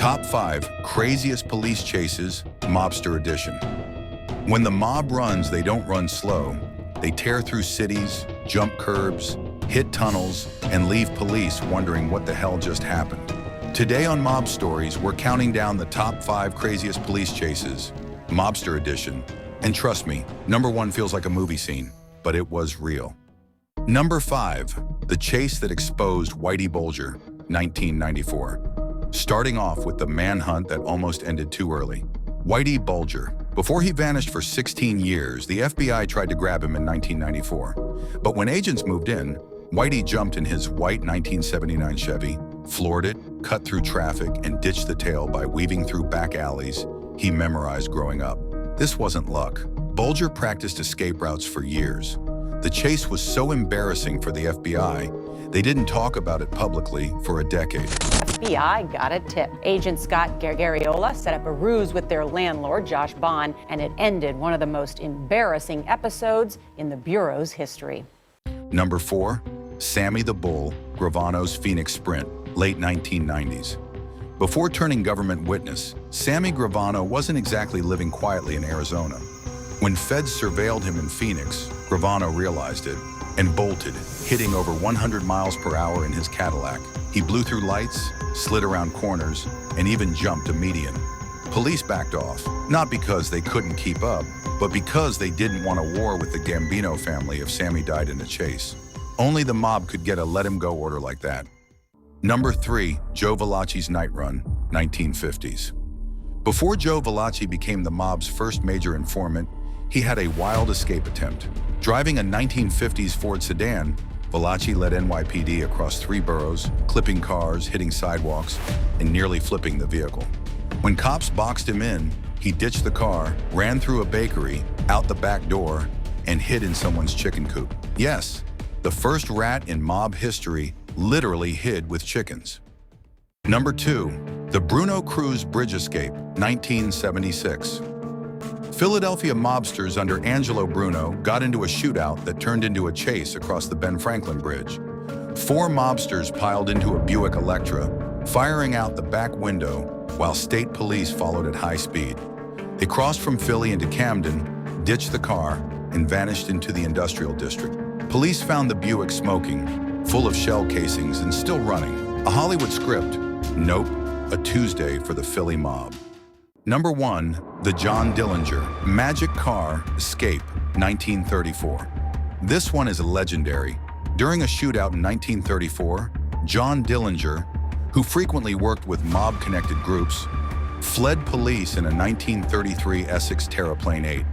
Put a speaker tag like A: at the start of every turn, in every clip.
A: Top 5 Craziest Police Chases, Mobster Edition. When the mob runs, they don't run slow. They tear through cities, jump curbs, hit tunnels, and leave police wondering what the hell just happened. Today on MobStories, we're counting down the top 5 craziest police chases, Mobster Edition. And trust me, number 1 feels like a movie scene, but it was real. Number 5, the chase that exposed Whitey Bulger, 1994. Starting off with the manhunt that almost ended too early. Whitey Bulger. Before he vanished for 16 years, the FBI tried to grab him in 1994. But when agents moved in, Whitey jumped in his white 1979 Chevy, floored it, cut through traffic, and ditched the tail by weaving through back alleys he memorized growing up. This wasn't luck. Bulger practiced escape routes for years. The chase was so embarrassing for the FBI, they didn't talk about it publicly for a decade.
B: FBI got a tip. Agent Scott Gargariola set up a ruse with their landlord, Josh Bond, and it ended one of the most embarrassing episodes in the Bureau's history.
A: Number 4, Sammy the Bull, Gravano's Phoenix Sprint, late 1990s. Before turning government witness, Sammy Gravano wasn't exactly living quietly in Arizona. When feds surveilled him in Phoenix, Gravano realized it and bolted, hitting over 100 miles per hour in his Cadillac. He blew through lights, slid around corners, and even jumped a median. Police backed off, not because they couldn't keep up, but because they didn't want a war with the Gambino family if Sammy died in a chase. Only the mob could get a let-him-go order like that. Number 3, Joe Valachi's Night Run, 1950s. Before Joe Valachi became the mob's first major informant, he had a wild escape attempt. Driving a 1950s Ford sedan, Valachi led NYPD across 3 boroughs, clipping cars, hitting sidewalks, and nearly flipping the vehicle. When cops boxed him in, he ditched the car, ran through a bakery, out the back door, and hid in someone's chicken coop. Yes, the first rat in mob history literally hid with chickens. Number 2, the Bruno Crew's Bridge Escape, 1976. Philadelphia mobsters under Angelo Bruno got into a shootout that turned into a chase across the Ben Franklin Bridge. 4 mobsters piled into a Buick Electra, firing out the back window while state police followed at high speed. They crossed from Philly into Camden, ditched the car, and vanished into the industrial district. Police found the Buick smoking, full of shell casings and still running. A Hollywood script? Nope, a Tuesday for the Philly mob. Number 1, the John Dillinger Magic Car Escape, 1934. This one is legendary. During a shootout in 1934, John Dillinger, who frequently worked with mob-connected groups, fled police in a 1933 Essex Terraplane 8.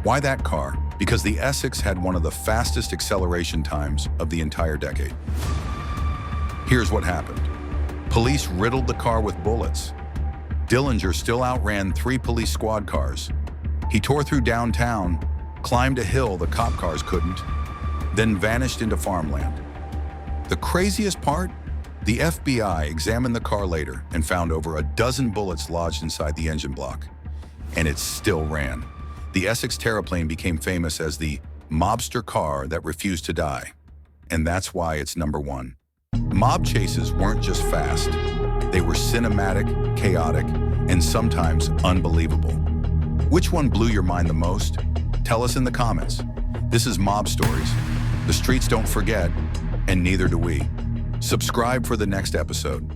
A: Why that car? Because the Essex had one of the fastest acceleration times of the entire decade. Here's what happened. Police riddled the car with bullets. Dillinger still outran 3 police squad cars. He tore through downtown, climbed a hill the cop cars couldn't, then vanished into farmland. The craziest part? The FBI examined the car later and found over a dozen bullets lodged inside the engine block. And it still ran. The Essex Terraplane became famous as the mobster car that refused to die. And that's why it's number 1. Mob chases weren't just fast. They were cinematic, chaotic, and sometimes unbelievable. Which one blew your mind the most? Tell us in the comments. This is MobStories. The streets don't forget, and neither do we. Subscribe for the next episode.